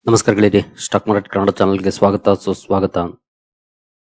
ನಮಸ್ಕಾರ ಗೆಳೆಯರಿ, stock market Kannada ಚಾನಲ್ಗೆ ಸ್ವಾಗತ ಸುಸ್ವಾಗತ.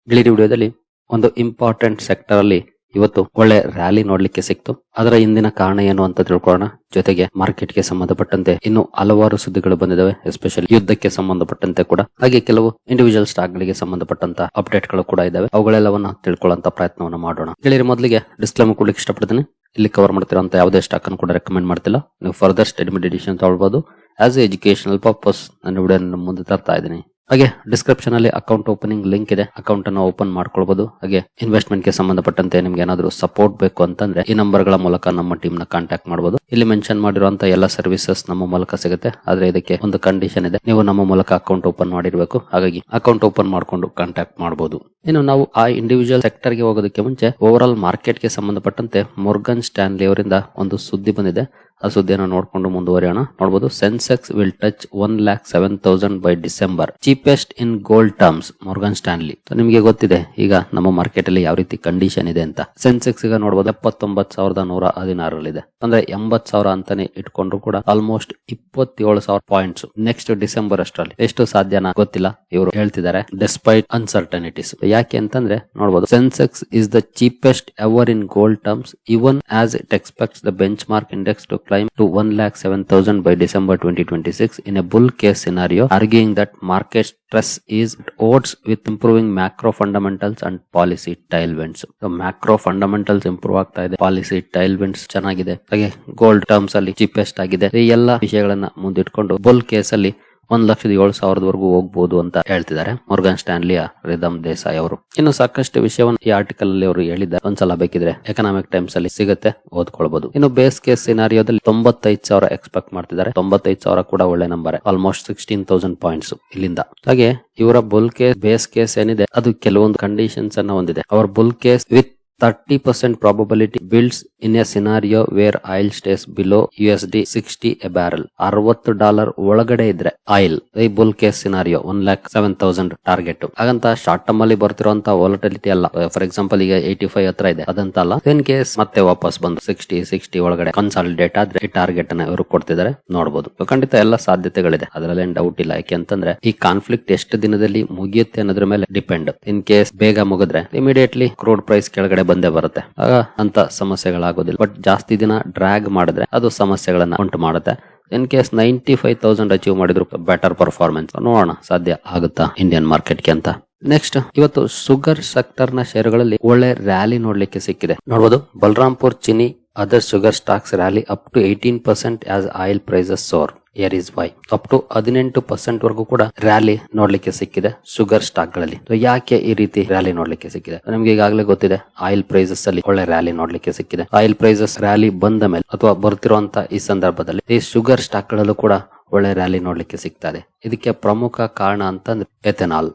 ಗೆಳೆಯರಿ, ವಿಡಿಯೋದಲ್ಲಿ ಒಂದು ಇಂಪಾರ್ಟೆಂಟ್ ಸೆಕ್ಟರ್ ಅಲ್ಲಿ ಇವತ್ತು ಒಳ್ಳೆ ರ್ಯಾಲಿ ನೋಡ್ಲಿಕ್ಕೆ ಸಿಕ್ತು. ಅದರ ಹಿಂದಿನ ಕಾರಣ ಏನು ಅಂತ ತಿಳ್ಕೊಳ್ಳೋಣ. ಜೊತೆಗೆ ಮಾರ್ಕೆಟ್ ಗೆ ಸಂಬಂಧಪಟ್ಟಂತೆ ಇನ್ನು ಹಲವಾರು ಸುದ್ದಿಗಳು ಬಂದಿದ್ದಾವೆ, ಎಸ್ಪೆಷಲಿ ಯುದ್ಧಕ್ಕೆ ಸಂಬಂಧಪಟ್ಟಂತೆ ಕೂಡ, ಹಾಗೆ ಕೆಲವು ಇಂಡಿವಿಜುವಲ್ ಸ್ಟಾಕ್ ಗಳಿಗೆ ಸಂಬಂಧಪಟ್ಟಂತ ಅಪ್ಡೇಟ್ ಗಳು ಕೂಡ ಇದಾವೆ. ಅವುಗಳೆಲ್ಲವನ್ನ ತಿಳ್ಕೊಳ್ಳುವಂತ ಪ್ರಯತ್ನವನ್ನ ಮಾಡೋಣ. ಗೆಳೆಯರಿ, ಮೊದಲಿಗೆ ಡಿಸ್ಕ್ಲೇಮರ್ ಕೊಡ್ಲಿಕ್ಕೆ ಇಷ್ಟಪಡ್ತೀನಿ. ಇಲ್ಲಿ ಕವರ್ ಮಾಡ್ತಿರೋಂತ ಯಾವುದೇ ಸ್ಟಾಕ್ ಅನ್ನು ಕೂಡ ರೆಕಮೆಂಡ್ ಮಾಡ್ತಿಲ್ಲ. ನೀವು ಫರ್ದರ್ ಸ್ಟಡಿ ಎಡಿಷನ್ ತಗೊಳ್ಬಹುದು. ಆಸ್ ಎ ಎಜುಕೇಶನಲ್ ಪರ್ಪಸ್ ನನ್ನ ವಿಡಿಯೋ ಮುಂದೆ ತರ್ತಾ ಇದ್ದೀನಿ. ಹಾಗೆ ಡಿಸ್ಕ್ರಿಪ್ಷನ್ ಅಲ್ಲಿ ಅಕೌಂಟ್ ಓಪನಿಂಗ್ ಲಿಂಕ್ ಇದೆ, ಅಕೌಂಟ್ ಅನ್ನು ಓಪನ್ ಮಾಡ್ಕೊಳ್ಬಹುದು. ಹಾಗೆ ಇನ್ವೆಸ್ಟ್ಮೆಂಟ್ ಗೆ ಸಂಬಂಧಪಟ್ಟಂತೆ ನಿಮ್ಗೆ ಏನಾದ್ರು ಸಪೋರ್ಟ್ ಬೇಕು ಅಂತಂದ್ರೆ ಈ ನಂಬರ್ ಗಳ ಮೂಲಕ ನಮ್ಮ ಟೀಮ್ ನ ಕಾಂಟ್ಯಾಕ್ಟ್ ಮಾಡಬಹುದು. ಇಲ್ಲಿ ಮೆನ್ಷನ್ ಮಾಡಿರುವಂತ ಎಲ್ಲ ಸರ್ವಿಸಸ್ ನಮ್ಮ ಮೂಲಕ ಸಿಗುತ್ತೆ. ಆದ್ರೆ ಇದಕ್ಕೆ ಒಂದು ಕಂಡೀಷನ್ ಇದೆ, ನೀವು ನಮ್ಮ ಮೂಲಕ ಅಕೌಂಟ್ ಓಪನ್ ಮಾಡಿರ್ಬೇಕು. ಹಾಗಾಗಿ ಅಕೌಂಟ್ ಓಪನ್ ಮಾಡ್ಕೊಂಡು ಕಾಂಟ್ಯಾಕ್ಟ್ ಮಾಡಬಹುದು. ಇನ್ನು ನಾವು ಆ ಇಂಡಿವಿಜುವಲ್ ಸೆಕ್ಟರ್ ಗೆ ಹೋಗೋದಕ್ಕೆ ಮುಂಚೆ ಓವರ್ ಆಲ್ ಮಾರ್ಕೆಟ್ ಗೆ ಸಂಬಂಧಪಟ್ಟಂತೆ ಮೊರ್ಗನ್ ಸ್ಟ್ಯಾನ್ಲಿ ಅವರಿಂದ ಒಂದು ಸುದ್ದಿ ಬಂದಿದೆ. ಆ ಸುದ್ದಿಯನ್ನು ನೋಡ್ಕೊಂಡು ಮುಂದುವರಿಯೋಣ. ನೋಡಬಹುದು, Sensex will touch 1,07,000 by December, cheapest in gold terms, Morgan Stanley. ನಿಮಗೆ ಗೊತ್ತಿದೆ ಈಗ ನಮ್ಮ ಮಾರ್ಕೆಟ್ ಅಲ್ಲಿ ಯಾವ ರೀತಿ ಕಂಡೀಷನ್ ಇದೆ ಅಂತ. ಸೆನ್ಸೆಕ್ಸ್ ಈಗ ನೋಡಬಹುದು 79,116 ಇದೆ. ಅಂದ್ರೆ 80,000 ಅಂತಾನೆ ಇಟ್ಕೊಂಡ್ರು ಕೂಡ ಆಲ್ಮೋಸ್ಟ್ 27,000 ಪಾಯಿಂಟ್ಸ್ ನೆಕ್ಸ್ಟ್ ಡಿಸೆಂಬರ್ ಅಷ್ಟರಲ್ಲಿ ಎಷ್ಟು ಸಾಧ್ಯನಾ ಗೊತ್ತಿಲ್ಲ, ಇವರು ಹೇಳ್ತಿದ್ದಾರೆ ಡೆಸ್ಪೈಟ್ ಅನ್ಸರ್ಟನಿಟೀಸ್. ಯಾಕೆ ಅಂತಂದ್ರೆ ನೋಡಬಹುದು, Sensex is the cheapest ever in gold terms even as it expects the benchmark index to climb to 1,07,000 by December 2026 in a bull case scenario, arguing that market stress is at odds with improving macro fundamentals and policy tailwinds. So macro fundamentals improve ಆಗ್ತಾ ಇದೆ, policy tailwinds ಚೆನ್ನಾಗಿದೆ, ಹಾಗೆ gold terms ಅಲ್ಲಿ cheapest ಆಗಿದೆ. ಈ ಎಲ್ಲ ವಿಷಯಗಳನ್ನ ಮುಂದಿಟ್ಕೊಂಡು bull case ಅಲ್ಲಿ 1,07,000 ಹೋಗಬಹುದು ಅಂತ ಹೇಳ್ತಿದ್ದಾರೆ ಮೊರ್ಗನ್ ಸ್ಟ್ಯಾನ್ಲಿಯ ರಿದಮ್ ದೇಸಾಯಿ ಅವರು. ಇನ್ನು ಸಾಕಷ್ಟು ವಿಷಯವನ್ನು ಈ ಆರ್ಟಿಕಲ್ ಅಲ್ಲಿ ಅವರು ಹೇಳಿದ್ದಾರೆ. ಒಂದ್ಸಲ ಬೇಕಿದ್ರೆ ಎಕನಾಮಿಕ್ ಟೈಮ್ಸ್ ಅಲ್ಲಿ ಸಿಗುತ್ತೆ, ಓದ್ಕೊಳ್ಬಹುದು. ಇನ್ನು ಬೇಸ್ ಕೇಸ್ ಸಿನಾರಿಯೋದಲ್ಲಿ 95,000 ಎಕ್ಸ್ಪೆಕ್ಟ್ ಮಾಡ್ತಿದ್ದಾರೆ. 95,000 ಕೂಡ ಒಳ್ಳೆ ನಂಬರ್, ಆಲ್ಮೋಸ್ಟ್ 16,000 ಪಾಯಿಂಟ್ಸ್ ಇಲ್ಲಿಂದ. ಹಾಗೆ ಇವರ ಬುಲ್ ಕೇಸ್ ಬೇಸ್ ಕೇಸ್ ಏನಿದೆ ಅದು ಕೆಲವೊಂದು ಕಂಡೀಷನ್ಸ್ ಅನ್ನ ಹೊಂದಿದೆ. ಅವರ bull case with 30% probability builds in a scenario where oil stays below $60 a barrel. $60 ಒಳಗಡೆ ಇದ್ರೆ ಆಯಿಲ್, ಈ ಬುಲ್ ಕೇಸ್ ಸಿನಾರಿಯೋ 1,07,000 ಟಾರ್ಗೆಟ್. ಹಾಗಂತ ಶಾರ್ಟ್ ಟರ್ಮ್ ಅಲ್ಲಿ ಬರ್ತಿರುವಂತ ವಾಲಟಿಲಿಟಿ ಅಲ್ಲ. ಫಾರ್ ಎಕ್ಸಾಂಪಲ್ ಈಗ 85 ಹತ್ರ ಇದೆ, ಅದಂತ ಅಲ್ಲ. ಇನ್ ಕೇಸ್ ಮತ್ತೆ ವಾಪಸ್ ಬಂದು 60 ಒಳಗಡೆ ಕನ್ಸಾಲಿಡೇಟ್ ಆದ್ರೆ ಈ ಟಾರ್ಗೆಟ್ ಅನ್ನ ಇವರು ಕೊಡ್ತಿದ್ದಾರೆ, ನೋಡಬಹುದು. ಖಂಡಿತ ಎಲ್ಲ ಸಾಧ್ಯತೆಗಳಿದೆ, ಅದರಲ್ಲೇನ್ ಡೌಟ್ ಇಲ್ಲ. ಯಾಕೆ ಅಂತಂದ್ರೆ ಈ ಕಾನ್ಫ್ಲಿಕ್ಟ್ ಎಷ್ಟು ದಿನದಲ್ಲಿ ಮುಗಿಯುತ್ತೆ ಅನ್ನೋದ್ರ ಮೇಲೆ ಡಿಪೆಂಡ್. ಇನ್ ಕೇಸ್ ಬೇಗ ಮುಗಿದ್ರೆ ಇಮಿಡಿಯೇಟ್ಲಿ ಕ್ರೂಡ್ ಪ್ರೈಸ್ ಕೆಳಗಡೆ ಬಂದೇ ಬರುತ್ತೆ, ಆಗ ಅಂತ ಸಮಸ್ಯೆಗಳಾಗೋದಿಲ್ಲ. ಬಟ್ ಜಾಸ್ತಿ ದಿನ ಡ್ರ್ಯಾಗ್ ಮಾಡಿದ್ರೆ ಅದು ಸಮಸ್ಯೆಗಳನ್ನ ಉಂಟು ಮಾಡುತ್ತೆ. ಇನ್ ಕೇಸ್ 95,000 ಅಚೀವ್ ಮಾಡಿದ್ರು ಬೆಟರ್ ಪರ್ಫಾರ್ಮೆನ್ಸ್, ನೋಡೋಣ ಸಾಧ್ಯ ಆಗುತ್ತಾ ಇಂಡಿಯನ್ ಮಾರ್ಕೆಟ್ಗೆ ಅಂತ. ನೆಕ್ಸ್ಟ್, ಇವತ್ತು ಶುಗರ್ ಸೆಕ್ಟರ್ ನ ಷೇರುಗಳಲ್ಲಿ ಒಳ್ಳೆ ರ್ಯಾಲಿ ನೋಡ್ಲಿಕ್ಕೆ ಸಿಕ್ಕಿದೆ. ನೋಡಬಹುದು, Balrampur Chini other sugar stocks rally up to 18% as oil prices soar. Here is why. Up to 18% ವರೆಗೂ ಕೂಡ ರ್ಯಾಲಿ ನೋಡ್ಲಿಕ್ಕೆ ಸಿಕ್ಕಿದೆ ಶುಗರ್ ಸ್ಟಾಕ್ ಗಳಲ್ಲಿ. ಯಾಕೆ ಈ ರೀತಿ ರ್ಯಾಲಿ ನೋಡ್ಲಿಕ್ಕೆ ಸಿಕ್ಕಿದೆ? ನಮ್ಗೆ ಈಗಾಗಲೇ ಗೊತ್ತಿದೆ, ಆಯಿಲ್ ಪ್ರೈಸಸ್ ಅಲ್ಲಿ ಒಳ್ಳೆ ರ್ಯಾಲಿ ನೋಡ್ಲಿಕ್ಕೆ ಸಿಕ್ಕಿದೆ. ಆಯಿಲ್ ಪ್ರೈಸಸ್ ರ್ಯಾಲಿ ಬಂದ ಮೇಲೆ ಅಥವಾ ಬರ್ತಿರುವಂತ ಈ ಸಂದರ್ಭದಲ್ಲಿ ಈ ಶುಗರ್ ಸ್ಟಾಕ್ ಗಳಲ್ಲೂ ಕೂಡ ಒಳ್ಳೆ ರ್ಯಾಲಿ ನೋಡ್ಲಿಕ್ಕೆ ಸಿಗ್ತಾ ಇದೆ. ಇದಕ್ಕೆ ಪ್ರಮುಖ ಕಾರಣ ಅಂತಂದ್ರೆ ಎಥೆನಾಲ್.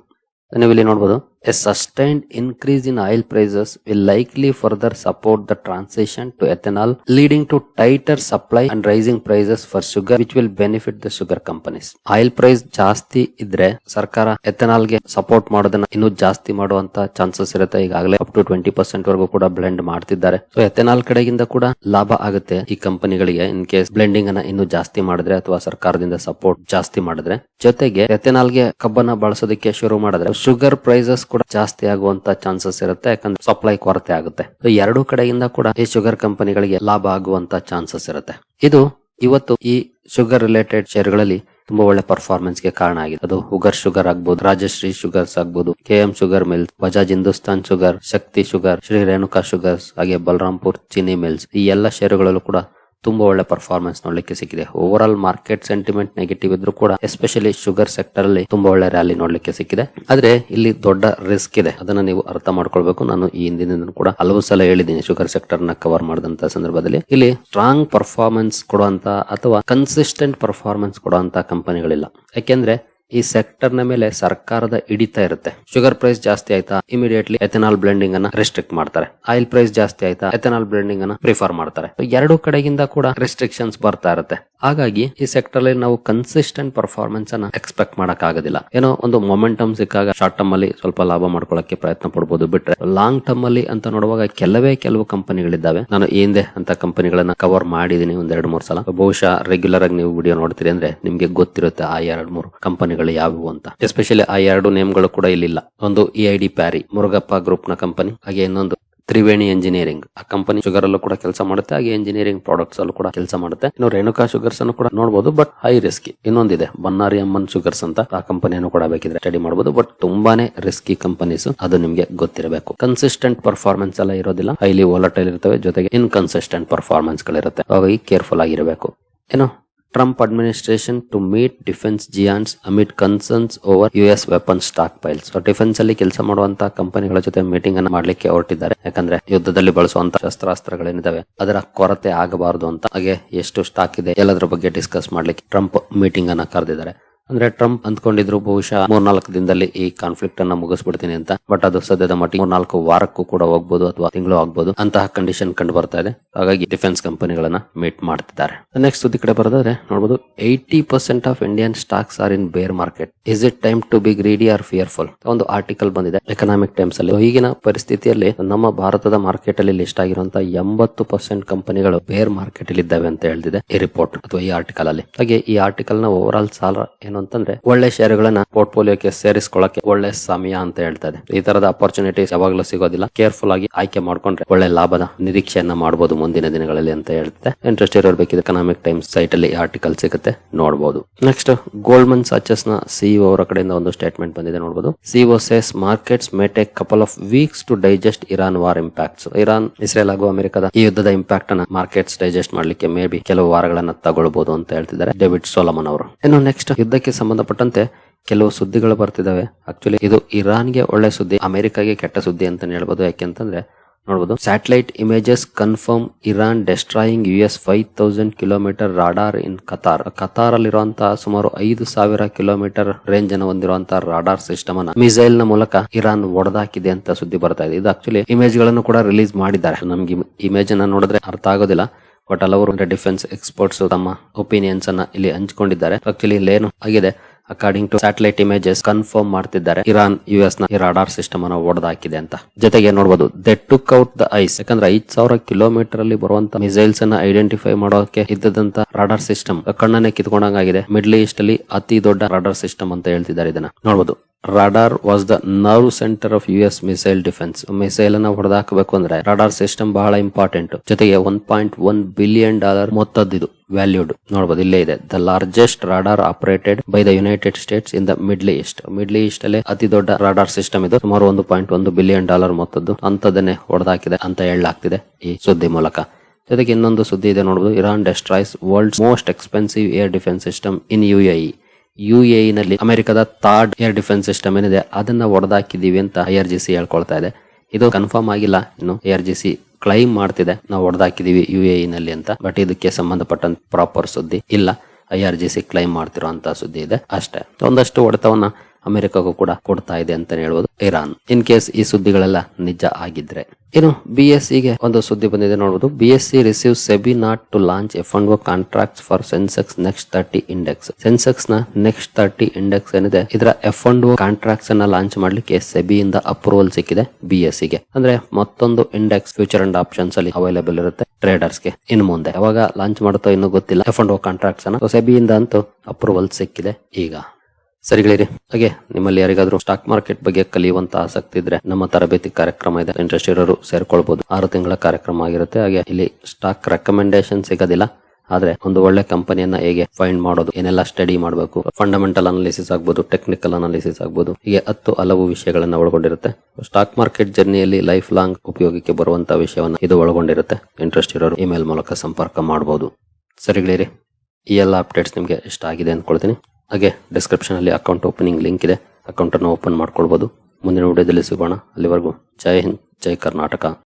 ನೀವು ಇಲ್ಲಿ ನೋಡಬಹುದು, a sustained increase in oil prices will likely further support the transition to ethanol, leading to tighter supply and rising prices for sugar, which will benefit the sugar companies. Oil price ಜಾಸ್ತಿ ಇದ್ರೆ ಸರ್ಕಾರ ethanol ಗೆ support ಮಾಡೋದನ್ನ ಇನ್ನೂ ಜಾಸ್ತಿ ಮಾಡುವಂತ chances ಇರುತ್ತೆ. ಈಗಾಗಲೇ ಅಪ್ ಟು 20% ವರೆಗೂ ಕೂಡ ಬ್ಲೆಂಡ್ ಮಾಡ್ತಿದ್ದಾರೆ. ಸೊ ಎಥೆನಾಲ್ ಕಡೆಗಿಂದ ಕೂಡ ಲಾಭ ಆಗುತ್ತೆ ಈ ಕಂಪನಿಗಳಿಗೆ ಇನ್ ಕೇಸ್ ಬ್ಲೆಂಡಿಂಗ್ ಅನ್ನ ಇನ್ನೂ ಜಾಸ್ತಿ ಮಾಡಿದ್ರೆ ಅಥವಾ ಸರ್ಕಾರದಿಂದ ಸಪೋರ್ಟ್ ಜಾಸ್ತಿ ಮಾಡಿದ್ರೆ. ಜೊತೆಗೆ ಎಥೆನಾಲ್ ಗೆ ಕಬ್ಬನ್ನ ಬಳಸೋದಕ್ಕೆ ಶುರು ಮಾಡಿದ್ರೆ ಶುಗರ್ ಪ್ರೈಸಸ್ ಕೂಡ ಜಾಸ್ತಿ ಆಗುವಂತ ಚಾನ್ಸಸ್ ಇರುತ್ತೆ, ಯಾಕಂದ್ರೆ ಸಪ್ಲೈ ಕೊರತೆ ಆಗುತ್ತೆ. ಎರಡೂ ಕಡೆಯಿಂದ ಕೂಡ ಈ ಶುಗರ್ ಕಂಪನಿಗಳಿಗೆ ಲಾಭ ಆಗುವಂತ ಚಾನ್ಸಸ್ ಇರುತ್ತೆ. ಇದು ಇವತ್ತು ಈ ಶುಗರ್ ರಿಲೇಟೆಡ್ ಶೇರ್ಗಳಲ್ಲಿ ತುಂಬಾ ಒಳ್ಳೆ ಪರ್ಫಾರ್ಮೆನ್ಸ್ ಗೆ ಕಾರಣ ಆಗಿದೆ. ಅದು ಉಗರ್ ಶುಗರ್ ಆಗ್ಬಹುದು, ರಾಜಶ್ರೀ ಶುಗರ್ಸ್ ಆಗ್ಬಹುದು, KM sugar mills, Bajaj Hindusthan sugar, Shakti sugar, Shree Renuka sugars, ಹಾಗೆ ಬಲರಾಂಪುರ್ ಚಿನಿ ಮಿಲ್ಸ್. ಈ ಎಲ್ಲ ಷೇರುಗಳಲ್ಲೂ ಕೂಡ ತುಂಬಾ ಒಳ್ಳೆ ಪರ್ಫಾರ್ಮೆನ್ಸ್ ನೋಡ್ಲಿಕ್ಕೆ ಸಿಕ್ಕಿದೆ. Over all market sentiment negative ಇದ್ರೂ ಕೂಡ ಎಸ್ಪೆಷಲಿ ಶುಗರ್ ಸೆಕ್ಟರ್ ಅಲ್ಲಿ ತುಂಬಾ ಒಳ್ಳೆ ರ್ಯಾಲಿ ನೋಡ್ಲಿಕ್ಕೆ ಸಿಕ್ಕಿದೆ. ಆದ್ರೆ ಇಲ್ಲಿ ದೊಡ್ಡ ರಿಸ್ಕ್ ಇದೆ, ಅದನ್ನ ನೀವು ಅರ್ಥ ಮಾಡ್ಕೊಳ್ಬೇಕು. ನಾನು ಈ ಹಿಂದಿನ ಕೂಡ ಹಲವು ಸಲ ಹೇಳಿದ್ದೀನಿ, ಶುಗರ್ ಸೆಕ್ಟರ್ ನ ಕವರ್ ಮಾಡಿದಂತ ಸಂದರ್ಭದಲ್ಲಿ ಇಲ್ಲಿ ಸ್ಟ್ರಾಂಗ್ ಪರ್ಫಾರ್ಮೆನ್ಸ್ ಕೊಡುವಂತ ಅಥವಾ ಕನ್ಸಿಸ್ಟೆಂಟ್ ಪರ್ಫಾರ್ಮೆನ್ಸ್ ಕೊಡುವಂತ ಕಂಪನಿಗಳಿಲ್ಲ. ಯಾಕೆಂದ್ರೆ ಈ ಸೆಕ್ಟರ್ ನ ಮೇಲೆ ಸರ್ಕಾರದ ಹಿಡಿತ ಇರುತ್ತೆ. ಶುಗರ್ ಪ್ರೈಸ್ ಜಾಸ್ತಿ ಆಯ್ತಾ ಇಮಿಡಿಯೇಟ್ಲಿ ಎಥೆನಾಲ್ ಬ್ಲೆಂಡಿಂಗ್ ಅನ್ನ ರೆಸ್ಟ್ರಿಕ್ಟ್ ಮಾಡ್ತಾರೆ. ಆಯಿಲ್ ಪ್ರೈಸ್ ಜಾಸ್ತಿ ಆಯ್ತಾ ಎಥೆನಾಲ್ ಬ್ಲೆಂಡಿಂಗ್ ಅನ್ನ ಪ್ರಿಫರ್ ಮಾಡ್ತಾರೆ. ಎರಡು ಕಡೆಗಿಂದ ಕೂಡ ರೆಸ್ಟ್ರಿಕ್ಷನ್ಸ್ ಬರ್ತಾ ಇರುತ್ತೆ. ಹಾಗಾಗಿ ಈ ಸೆಕ್ಟರ್ ಅಲ್ಲಿ ನಾವು ಕನ್ಸಿಸ್ಟೆಂಟ್ ಪರ್ಫಾರ್ಮೆನ್ಸ್ ಅನ್ನ ಎಕ್ಸ್ಪೆಕ್ಟ್ ಮಾಡಕ್ ಆಗೋದಿಲ್ಲ. ಏನೋ ಒಂದು ಮೊಮೆಂಟಮ್ ಸಿಕ್ಕಾಗ ಶಾರ್ಟ್ ಟರ್ಮ್ ಅಲ್ಲಿ ಸ್ವಲ್ಪ ಲಾಭ ಮಾಡ್ಕೊಳ್ಳಕ್ಕೆ ಪ್ರಯತ್ನ ಪಡಬಹುದು. ಬಿಟ್ರೆ ಲಾಂಗ್ ಟರ್ಮ್ ಅಲ್ಲಿ ಅಂತ ನೋಡುವಾಗ ಕೆಲವು ಕಂಪನಿಗಳಿದ್ದಾವೆ. ನಾನು ಈ ಹಿಂದೆ ಅಂತ ಕಂಪನಿಗಳನ್ನ ಕವರ್ ಮಾಡಿದೀನಿ ಒಂದ್ 2-3 ಸಲ. ಬಹುಶಃ ರೆಗ್ಯುಲರ್ ಆಗಿ ನೀವು ವಿಡಿಯೋ ನೋಡ್ತೀರಿ ಅಂದ್ರೆ ನಿಮ್ಗೆ ಗೊತ್ತಿರುತ್ತೆ ಆ 2-3 ಕಂಪನಿಗಳು ಯಾವುವು ಅಂತ. ಎಸ್ಪೆಷಲಿ ಆ 2 ನೇಮ್ಗಳು ಕೂಡ ಇಲ್ಲಿಲ್ಲ. ಒಂದು EID ಪ್ಯಾರಿ ಮುರುಗಪ್ಪ ಗ್ರೂಪ್ ನ ಕಂಪನಿ, ಹಾಗೆ ಇನ್ನೊಂದು ತ್ರಿವೇಣಿ ಎಂಜಿನಿಯರಿಂಗ್. ಆ ಕಂಪನಿ ಶುಗರ್ ಅಲ್ಲೂ ಕೂಡ ಕೆಲಸ ಮಾಡುತ್ತೆ, ಹಾಗೆ ಎಂಜಿನಿಯರಿಂಗ್ ಪ್ರಾಡಕ್ಟ್ಸ್ ಅಲ್ಲೂ ಕೂಡ ಕೆಲಸ ಮಾಡುತ್ತೆ. ಇನ್ನು ರೇಣುಕಾ ಶುಗರ್ಸ್ ಅನ್ನು ಕೂಡ ನೋಡಬಹುದು, ಬಟ್ ಹೈ ರಿಸ್ಕಿ. ಇನ್ನೊಂದಿದೆ ಬನ್ನಾರಿ ಅಮ್ಮನ್ ಶುಗರ್ಸ್ ಅಂತ, ಆ ಕಂಪನಿಯನ್ನು ಕೂಡ ಬೇಕಿದ್ರೆ ಸ್ಟಡಿ ಮಾಡಬಹುದು, ಬಟ್ ತುಂಬಾನೇ ರಿಸ್ಕಿ ಕಂಪನೀಸ್. ಅದು ನಿಮ್ಗೆ ಗೊತ್ತಿರಬೇಕು. ಕನ್ಸಿಸ್ಟೆಂಟ್ ಪರ್ಫಾರ್ಮೆನ್ಸ್ ಎಲ್ಲ ಇರೋದಿಲ್ಲ, ಹೈಲಿ ವಾಲಟೈಲ್ ಇರ್ತವೆ, ಜೊತೆಗೆ ಇನ್ಕನ್ಸಿಸ್ಟೆಂಟ್ ಪರ್ಫಾರ್ಮೆನ್ಸ್ ಗಳಿರುತ್ತೆ. ಹಾಗಾಗಿ ಕೇರ್ಫುಲ್ ಆಗಿರಬೇಕು. ಏನೋ Trump administration to meet defense giants amid concerns over US weapon stockpiles. So defence ಅಲ್ಲಿ ಕೆಲಸ ಮಾಡುವಂತ ಕಂಪನಿಗಳ ಜೊತೆ ಮೀಟಿಂಗ್ ಅನ್ನ ಮಾಡ್ಲಿಕ್ಕೆ ಹೊರಟಿದ್ದಾರೆ. ಯಾಕಂದ್ರೆ ಯುದ್ಧದಲ್ಲಿ ಬಳಸುವಂತ ಶಸ್ತ್ರಾಸ್ತ್ರಗಳೇನಿದಾವೆ ಅದರ ಕೊರತೆ ಆಗಬಾರದು ಅಂತ. ಹಾಗೆ ಎಷ್ಟು ಸ್ಟಾಕ್ ಇದೆ ಎಲ್ಲದರ ಬಗ್ಗೆ ಡಿಸ್ಕಸ್ ಮಾಡ್ಲಿಕ್ಕೆ ಟ್ರಂಪ್ ಮೀಟಿಂಗ್ ಅನ್ನ ಕರೆದಿದ್ದಾರೆ. ಅಂದ್ರೆ ಟ್ರಂಪ್ ಅಂದ್ಕೊಂಡಿದ್ರು ಬಹುಶಃ 3-4 ದಿನದಲ್ಲಿ ಈ ಕಾನ್ಫ್ಲಿಕ್ಟ್ ಅನ್ನ ಮುಗಿಸ್ಬಿಡ್ತೀನಿ ಅಂತ. ಬಟ್ ಅದು ಸದ್ಯದ ಮಟ್ಟಿಗೆ 3-4 ವಾರಕ್ಕೂ ಕೂಡ ಹೋಗ್ಬೋದು ಅಥವಾ ತಿಂಗಳು ಆಗ್ಬೋದು. ಅಂತಹ ಕಂಡೀಷನ್ ಕಂಡು ಬರ್ತಾ ಇದೆ. ಹಾಗಾಗಿ ಡಿಫೆನ್ಸ್ ಕಂಪನಿಗಳನ್ನ ಮೀಟ್ ಮಾಡ್ತಿದ್ದಾರೆ. ನೆಕ್ಸ್ಟ್ ಸುದ್ದಿ ಕಡೆ ಬರೋದಾದ್ರೆ ನೋಡಬಹುದು, 80% of Indian stocks are in bear market. Is it time to be greedy or fearful? ಒಂದು ಆರ್ಟಿಕಲ್ ಬಂದಿದೆ ಎಕನಾಮಿಕ್ ಟೈಮ್ಸ್ ಅಲ್ಲಿ. ಈಗಿನ ಪರಿಸ್ಥಿತಿಯಲ್ಲಿ ನಮ್ಮ ಭಾರತದ ಮಾರ್ಕೆಟ್ ಅಲ್ಲಿ ಲಿಸ್ಟ್ ಆಗಿರುವಂತಹ 80% ಕಂಪನಿಗಳು ಬೇರ್ ಮಾರ್ಕೆಟ್ ಅಲ್ಲಿ ಇದ್ದಾವೆ ಅಂತ ಹೇಳ್ತಿದೆ ಈ ರಿಪೋರ್ಟ್ ಅಥವಾ ಈ ಆರ್ಟಿಕಲ್ ಅಲ್ಲಿ. ಹಾಗೆ ಈ ಆರ್ಟಿಕಲ್ ನ ಓವರ್ ಆಲ್ ಸಾಲ ಅಂತಂದ್ರೆ ಒಳ್ಳೆ ಷೇರುಗಳನ್ನ ಪೋರ್ಟ್ಫೋಲಿಯೋಕ್ಕೆ ಸೇರಿಸಿಕೊಳ್ಳಕ್ಕೆ ಒಳ್ಳೆ ಸಮಯ ಅಂತ ಹೇಳ್ತದೆ. ಈ ತರದ ಅಪರ್ಚುನಿಟೀಸ್ ಯಾವಾಗಲೂ ಸಿಗೋದಿಲ್ಲ. ಕೇರ್ಫುಲ್ ಆಗಿ ಆಯ್ಕೆ ಮಾಡ್ಕೊಂಡ್ರೆ ಒಳ್ಳೆ ಲಾಭದ ನಿರೀಕ್ಷೆಯನ್ನ ಮಾಡಬಹುದು ಮುಂದಿನ ದಿನಗಳಲ್ಲಿ ಅಂತ ಹೇಳ್ತದೆ. ಇಂಟ್ರೆಸ್ಟ್ ಇರೋರು ಬೇಕಿದ್ರೆ ಎಕನಾಮಿಕ್ ಟೈಮ್ಸ್ ಸೈಟ್ ಅಲ್ಲಿ ಆರ್ಟಿಕಲ್ ಸಿಗುತ್ತೆ, ನೋಡಬಹುದು. ನೆಕ್ಸ್ಟ್ ಗೋಲ್ಡ್ಮನ್ ಸಾಚಸ್ ನ CEO ಅವರ ಕಡೆಯಿಂದ ಒಂದು ಸ್ಟೇಟ್ಮೆಂಟ್ ಬಂದಿದೆ, ನೋಡಬಹುದು. CEO says markets may take couple of weeks to digest Iran war impacts. Iran Israel ಹಾಗೂ ಅಮೆರಿಕದ ಈ ಯುದ್ಧದ ಇಂಪ್ಯಾಕ್ಟ್ ಅನ್ನ ಮಾರ್ಕೆಟ್ಸ್ ಡೈಜೆಸ್ಟ್ ಮಾಡ್ಲಿಕ್ಕೆ ಮೇ ಬಿ ಕೆಲವು ವಾರಗಳನ್ನ ತಗೊಳ್ಬಹುದು ಅಂತ ಹೇಳ್ತಿದ್ದಾರೆ ಡೇವಿಡ್ ಸೋಲಮನ್ ಅವರು. ಇನ್ನು ನೆಕ್ಸ್ಟ್ ಯುದ್ಧಕ್ಕೆ ಸಂಬಂಧಪಟ್ಟಂತೆ ಕೆಲವು ಸುದ್ದಿಗಳು ಬರ್ತಿದಾವೆ. ಆಕ್ಚುಲಿ ಇದು ಇರಾನ್ಗೆ ಒಳ್ಳೆ ಸುದ್ದಿ, ಅಮೆರಿಕಾಗೆ ಕೆಟ್ಟ ಸುದ್ದಿ ಅಂತ ಹೇಳ್ಬೋದು. ಯಾಕೆಂತಂದ್ರೆ ನೋಡಬಹುದು, satellite images confirm Iran destroying US 5000 kilometre radar in Qatar. Qatar ಅಲ್ಲಿರುವಂತಹ ಸುಮಾರು 5000 ಕಿಲೋಮೀಟರ್ ರೇಂಜ್ ಅನ್ನು ಹೊಂದಿರುವಂತಹ ರಾಡಾರ್ ಸಿಸ್ಟಮ್ ಅನ್ನ ಮಿಸೈಲ್ ನ ಮೂಲಕ ಇರಾನ್ ಒಡೆದಾಕಿದೆ ಅಂತ ಸುದ್ದಿ ಬರ್ತಾ ಇದೆ. ಇದು ಆಕ್ಚುಲಿ ಇಮೇಜ್ ಗಳನ್ನು ಕೂಡ ರಿಲೀಸ್ ಮಾಡಿದ್ದಾರೆ. ನಮ್ಗೆ ಇಮೇಜ್ ಅನ್ನ ನೋಡಿದ್ರೆ ಅರ್ಥ ಆಗೋದಿಲ್ಲ, ಬಟ್ ಹಲವರು ಡಿಫೆನ್ಸ್ ಎಕ್ಸ್ಪರ್ಟ್ಸ್ ತಮ್ಮ ಒಪಿನಿಯನ್ಸ್ ಅನ್ನ ಇಲ್ಲಿ ಹಂಚಿಕೊಂಡಿದ್ದಾರೆ. ಆಕ್ಚುಲಿ ಇಲ್ಲೇನು ಆಗಿದೆ, according to satellite images confirm ಮಾಡ್ತಿದ್ದಾರೆ ಇರಾನ್ US ನ ಈ ರಾಡಾರ್ ಸಿಸ್ಟಮ್ ಅನ್ನು ಒಡೆದಾಕಿದೆ ಅಂತ. ಜೊತೆಗೆ ನೋಡಬಹುದು, ದೆ ಟುಕ್ ಔಟ್ ದ ಐಸ್. ಯಾಕಂದ್ರೆ 5000 ಕಿಲೋಮೀಟರ್ ಅಲ್ಲಿ ಬರುವಂತ ಮಿಸೈಲ್ಸ್ ಅನ್ನ ಐಡೆಂಟಿಫೈ ಮಾಡೋಕೆ ಇದ್ದಂತ ರಾಡಾರ್ ಸಿಸ್ಟಮ್ ಕಣ್ಣನ್ನೇ ಕಿತ್ಕೊಂಡಂಗಾಗಿದೆ. ಮಿಡ್ಲ್ ಈಸ್ಟ್ ಅಲ್ಲಿ ಅತಿ ದೊಡ್ಡ ರಾಡಾರ್ ಸಿಸ್ಟಮ್ ಅಂತ ಹೇಳ್ತಿದ್ದಾರೆ ಇದನ್ನ. ನೋಡಬಹುದು, radar was the nerve centre of US missile defence. Missile ಅನ್ನ ಹೊಡೆದಾಕಬೇಕು ಅಂದ್ರೆ ರಾಡಾರ್ ಸಿಸ್ಟಮ್ ಬಹಳ ಇಂಪಾರ್ಟೆಂಟ್. ಜೊತೆಗೆ $1.1 ಬಿಲಿಯನ್ ಮೊತ್ತದ್ದು ವ್ಯಾಲ್ಯೂಡ್. ನೋಡಬಹುದು, ಇಲ್ಲೇ ಇದೆ, the largest radar operated by the United States in the middle East. Middle East ಅಲ್ಲಿ ಅತಿ ದೊಡ್ಡ ರಾಡಾರ್ ಸಿಸ್ಟಮ್ ಇದು. ಸುಮಾರು $1.1 ಬಿಲಿಯನ್ ಮೊತ್ತದ್ದು. ಅಂತದನ್ನೇ ಹೊಡೆದಾಕಿದೆ ಅಂತ ಹೇಳಲಾಗ್ತಿದೆ ಈ ಸುದ್ದಿ ಮೂಲಕ. ಜೊತೆಗೆ ಇನ್ನೊಂದು ಸುದ್ದಿ ಇದೆ, ನೋಡಬಹುದು, Iran destroys world's most expensive air defence system in UAE ನಲ್ಲಿ ಅಮೆರಿಕದ ಥರ್ಡ್ ಏರ್ ಡಿಫೆನ್ಸ್ ಸಿಸ್ಟಮ್ ಏನಿದೆ ಅದನ್ನ ಹೊಡೆದಾಕಿದೀವಿ ಅಂತ IRGC ಹೇಳ್ಕೊಳ್ತಾ ಇದೆ. ಇದು ಕನ್ಫರ್ಮ್ ಆಗಿಲ್ಲ, ಇನ್ನು IRGC ಕ್ಲೈಮ್ ಮಾಡ್ತಿದೆ ನಾವು ಹೊಡೆದಾಕಿದೀವಿ UAE ನಲ್ಲಿ ಅಂತ. ಬಟ್ ಇದಕ್ಕೆ ಸಂಬಂಧಪಟ್ಟಂತ ಪ್ರಾಪರ್ ಸುದ್ದಿ ಇಲ್ಲ. IRGC ಕ್ಲೈಮ್ ಮಾಡ್ತಿರುವಂತಹ ಸುದ್ದಿ ಇದೆ ಅಷ್ಟೇ. ಒಂದಷ್ಟು ಹೊಡೆತವನ್ನ ಅಮೆರಿಕಗೂ ಕೂಡ ಕೊಡ್ತಾ ಇದೆ ಅಂತಾನೆ ಹೇಳ್ಬೋದು ಇರಾನ್, ಇನ್ ಕೇಸ್ ಈ ಸುದ್ದಿಗಳೆಲ್ಲ ನಿಜ ಆಗಿದ್ರೆ. ಇನ್ನು BSE ಗೆ ಒಂದು ಸುದ್ದಿ ಬಂದಿದೆ, ನೋಡಬಹುದು. BSE receive SEBI not to launch F&O contracts for Sensex next 30 ಇಂಡೆಕ್ಸ್. ಸೆನ್ಸೆಕ್ಸ್ ನ ನೆಕ್ಸ್ಟ್ 30 ಇಂಡೆಕ್ಸ್ ಏನಿದೆ ಇದರ F&O ಕಾಂಟ್ರಾಕ್ಟ್ಸ್ ಅನ್ನ ಲಾಂಚ್ ಮಾಡ್ಲಿಕ್ಕೆ ಸೆಬಿಯಿಂದ ಅಪ್ರೂವಲ್ ಸಿಕ್ಕಿದೆ BSE ಗೆ. ಅಂದ್ರೆ ಮತ್ತೊಂದು ಇಂಡೆಕ್ಸ್ ಫ್ಯೂಚರ್ ಅಂಡ್ ಆಪ್ಷನ್ಸ್ ಅಲ್ಲಿ ಅವೈಲೇಬಲ್ ಇರುತ್ತೆ ಟ್ರೇಡರ್ಸ್ ಗೆ. ಇನ್ನು ಮುಂದೆ ಯಾವಾಗ ಲಾಂಚ್ ಮಾಡುತ್ತೋ ಇನ್ನೂ ಗೊತ್ತಿಲ್ಲ F&O ಕಾಂಟ್ರಾಕ್ಟ್ಸ್ ಅನ್ನ. ಸೆಬಿಯಿಂದ ಅಂತೂ ಅಪ್ರೂವಲ್ ಸಿಕ್ಕಿದೆ ಈಗ. ಸರಿಗಳಿರಿ. ಹಾಗೆ ನಿಮ್ಮಲ್ಲಿ ಯಾರಿಗಾದ್ರೂ ಸ್ಟಾಕ್ ಮಾರ್ಕೆಟ್ ಬಗ್ಗೆ ಕಲಿಯುವಂತ ಆಸಕ್ತಿ ಇದ್ರೆ ನಮ್ಮ ತರಬೇತಿ ಕಾರ್ಯಕ್ರಮ ಇದೆ, ಇಂಟ್ರೆಸ್ಟ್ ಇರೋರು ಸೇರ್ಕೊಳ್ಬಹುದು. 6 ತಿಂಗಳ ಕಾರ್ಯಕ್ರಮ ಆಗಿರುತ್ತೆ. ಹಾಗೆ ಇಲ್ಲಿ ಸ್ಟಾಕ್ ರೆಕಮೆಂಡೇಶನ್ ಸಿಗೋದಿಲ್ಲ, ಆದ್ರೆ ಒಂದು ಒಳ್ಳೆ ಕಂಪನಿಯನ್ನ ಹೇಗೆ ಫೈಂಡ್ ಮಾಡೋದು, ಏನೆಲ್ಲ ಸ್ಟಡಿ ಮಾಡಬೇಕು, ಫಂಡಮೆಂಟಲ್ ಅನಾಲಿಸಿಸ್ ಆಗ್ಬೋದು, ಟೆಕ್ನಿಕಲ್ ಅನಾಲಿಸಿಸ್ ಆಗ್ಬೋದು, ಹೀಗೆ 10 ಹಲವು ವಿಷಯಗಳನ್ನ ಒಳಗೊಂಡಿರುತ್ತೆ. ಸ್ಟಾಕ್ ಮಾರ್ಕೆಟ್ ಜರ್ನಿಯಲ್ಲಿ ಲೈಫ್ ಲಾಂಗ್ ಉಪಯೋಗಕ್ಕೆ ಬರುವಂತ ವಿಷಯವನ್ನ ಇದು ಒಳಗೊಂಡಿರುತ್ತೆ. ಇಂಟ್ರೆಸ್ಟ್ ಇರೋರು ಇಮೇಲ್ ಮೂಲಕ ಸಂಪರ್ಕ ಮಾಡಬಹುದು. ಸರಿಗಳಿರಿ, ಈ ಎಲ್ಲ ಅಪ್ಡೇಟ್ಸ್ ನಿಮ್ಗೆ ಇಷ್ಟ ಆಗಿದೆ ಅಂದ್ಕೊಳ್ತೀನಿ. ಹಾಗೆ ಡಿಸ್ಕ್ರಿಪ್ಷನ್ ಅಲ್ಲಿ ಅಕೌಂಟ್ ಓಪನಿಂಗ್ ಲಿಂಕ್ ಇದೆ, ಅಕೌಂಟ್ ಅನ್ನು ಓಪನ್ ಮಾಡ್ಕೊಳ್ಬಹುದು. ಮುಂದಿನ ವಿಡಿಯೋದಲ್ಲಿ ಸಿಗೋಣ. ಅಲ್ಲಿವರೆಗೂ ಜೈ ಹಿಂದ್, ಜೈ ಕರ್ನಾಟಕ.